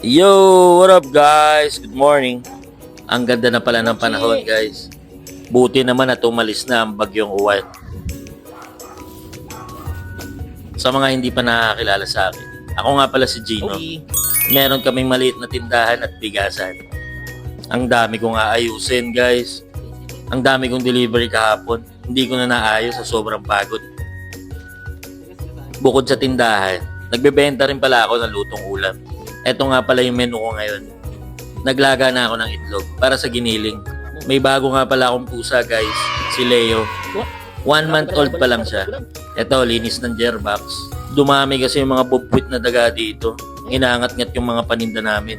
Yo, what up guys? Good morning. Ang ganda na pala ng panahon guys. Buti naman at umalis na ang bagyong Uwan. Sa mga hindi pa nakakilala sa akin, ako nga pala si Gino. Meron kaming maliit na tindahan at bigasan. Ang dami kong aayusin guys. Ang dami kong delivery kahapon. Hindi ko na naayos sa sobrang pagod. Bukod sa tindahan, nagbebenta rin pala ako ng lutong ulam. Eto nga pala yung menu ko ngayon. Naglaga na ako ng itlog para sa giniling. May bago nga pala akong pusa guys, si Leo. 1 month old pa lang siya. Eto, linis ng gearbox. Dumami kasi yung mga bubwit na daga dito. Inangat-ngat yung mga paninda namin.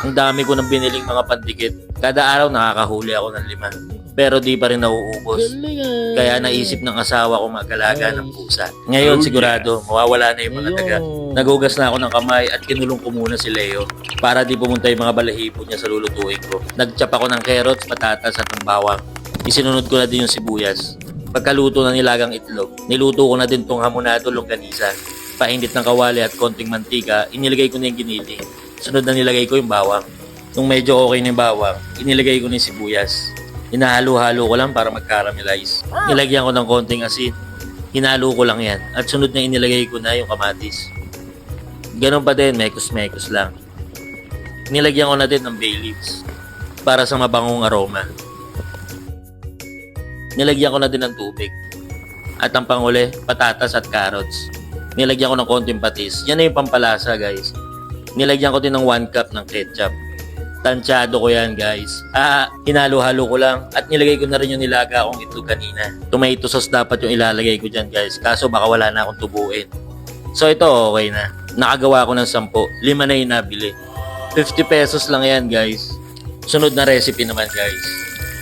Ang dami ko nang biniling mga pandikit. Kada araw nakakahuli ako ng 5. Pero di pa rin nauubos. Kaya naisip ng asawa ko mag-alaga ng pusa. Ngayon sigurado, mawawala na yung mga daga. Nagugas na ako ng kamay at kinulong ko muna si Leo para di pumunta yung mga balahibo niya sa lulutuin ko. Nagchop ako ng carrots, patatas at ng bawang. Isinunod ko na din yung sibuyas. Pagkaluto ng nilagang itlog, niluto ko na din tong hamonado longganisa. Painit ng kawali at konting mantika, inilagay ko na yung giniling. Sunod na nilagay ko yung bawang. Nung medyo okay na yung bawang, inilagay ko na yung sibuyas. Hinahalo-halo ko lang para mag-caramelize. Nilagyan ko ng konting asin. Hinalo ko lang yan. At sunod na inilagay ko na yung kamatis. Ganun pa din, mekos-mekos lang. Nilagyan ko na din ng bay leaves para sa mabangong aroma. Nilagyan ko na din ng tubig. At ang panghuli, patatas at carrots. Nilagyan ko ng konting patis. Yan na yung pampalasa guys. Nilagyan ko din ng 1 cup ng ketchup. Tansyado ko yan guys. Hinalo-halo ko lang at nilagay ko na rin yung nilaga akong itlog kanina. Tomato sauce dapat yung ilalagay ko dyan guys. Kaso baka wala na akong tubuin. So ito okay na. Nakagawa ko ng 10. 5 na yung nabili. 50 pesos lang yan guys. Sunod na recipe naman guys.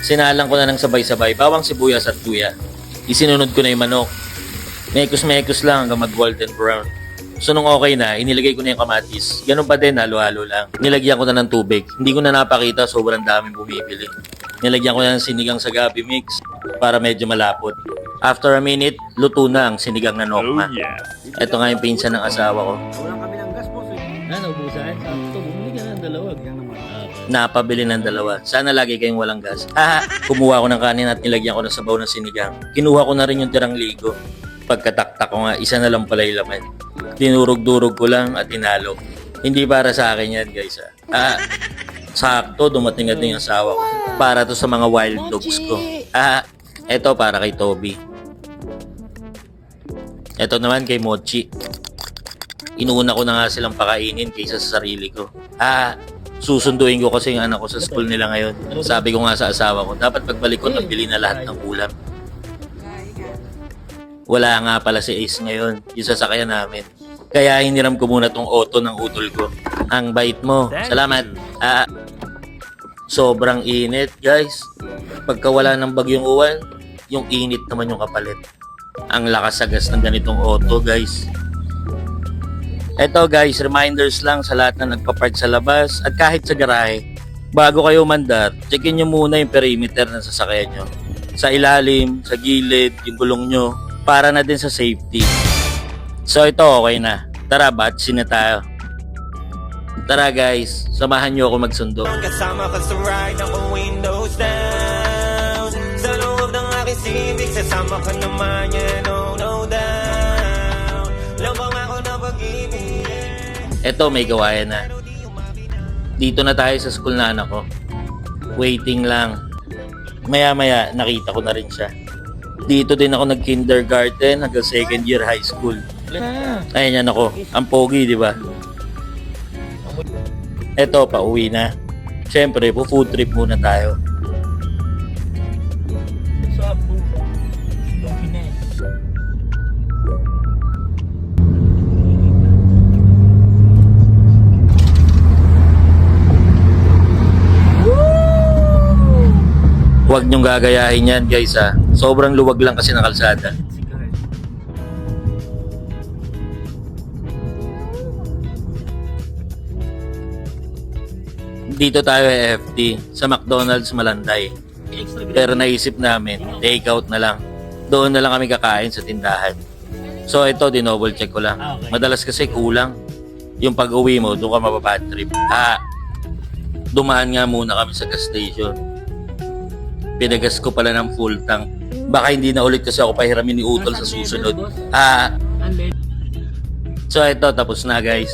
Sinalang ko na ng sabay-sabay bawang sibuyas at luya. Isinunod ko na yung manok. Mekos-mekos lang hanggang mag golden brown. So nung okay na, inilagay ko na yung kamatis. Ganun pa din, halo-halo lang. Nilagyan ko na ng tubig. Hindi ko na napakita, sobrang daming bumibili. Nilagyan ko na ng sinigang sa gabi mix para medyo malapot. After a minute, luto na ang sinigang na nokma. Ito nga yung pinsan ng asawa ko. Kulang kami ng gas po. Naubusan? Ito, bumili ka ng dalawa. Napabili ng dalawa. Sana lagi kayong walang gas. Kumuha ko ng kanin at nilagyan ko ng sabaw ng sinigang. Kinuha ko na rin yung tirang ligo. Pagkataktak ko nga, isa na lang pala yung laman. Dinurog-durog ko lang at inalo. Hindi para sa akin yan guys. Sakto, dumating na din yung asawa ko. Para to sa mga wild dogs ko. Eto para kay Toby. Eto naman kay Mochi. Inuuna ko na nga silang pakainin kaysa sa sarili ko. Susunduin ko kasi yung anak ko sa school nila ngayon. Sabi ko nga sa asawa ko, dapat pagbalik ko nabili na lahat ng ulam. Wala nga pala si Ace ngayon, yung sasakyan namin. Kaya hiniram ko muna tong auto ng utol ko. Ang bait mo. Salamat. Sobrang init, guys. Pagka wala ng bagyong Uwan, yung init naman yung kapalit. Ang lakas agas ng ganitong auto, guys. Eto guys, reminders lang sa lahat na nagpa-park sa labas at kahit sa garahe. Bago kayo mandar, checkin nyo muna yung perimeter ng sasakyan nyo. Sa ilalim, sa gilid, yung gulong nyo, para na din sa safety. So ito okay na. Tara, batsin na tayo. Tara guys, samahan nyo ako magsundo. Kasama ka sa ride, ako windows down. Sa loob ng aking Civic, sasama ka naman yan, no down. Lambang ako na pag-ibig. Eto, may gawayan na. Dito na tayo sa school na anak ko. Waiting lang. Maya-maya, nakita ko na rin siya. Dito din ako nag-kindergarten hanggang 2nd year high school. Ayan yan ako. Ang pogi, di ba? Eto, pauwi na. Siyempre, po food trip muna tayo. Huwag niyong gagayahin yan guys ha. Sobrang luwag lang kasi ng kalsada. Dito tayo FT sa McDonald's Malanday. Pero naisip namin, take out na lang. Doon na lang kami kakain sa tindahan. So ito, dinoble check ko lang. Madalas kasi kulang. yung pag-uwi mo, doon ka mababad trip. Dumaan nga muna kami sa gas station. Pinagas ko pala ng full tank. Baka hindi na ulit kasi ako pahiramin ni Utol sa susunod. So ito, tapos na guys.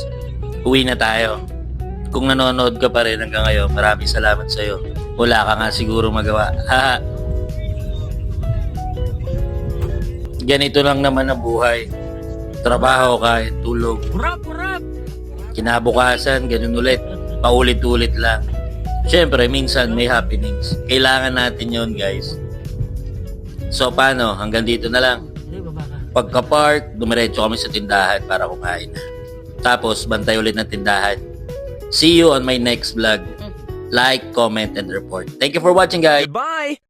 Uwi na tayo. Kung nanonood ka pa rin hanggang ngayon, maraming salamat sa'yo. Wala ka nga siguro magawa. Ganito lang naman ang buhay. Trabaho ka, tulog. Kinabukasan, ganun ulit. Paulit-ulit lang. Siyempre, minsan may happenings. Kailangan natin yon guys. So, paano? Hanggang dito na lang. Pagka-park, dumiretso kami sa tindahan para kumain. Tapos, bantay ulit ng tindahan. See you on my next vlog. Like, comment, and report. Thank you for watching, guys. Goodbye!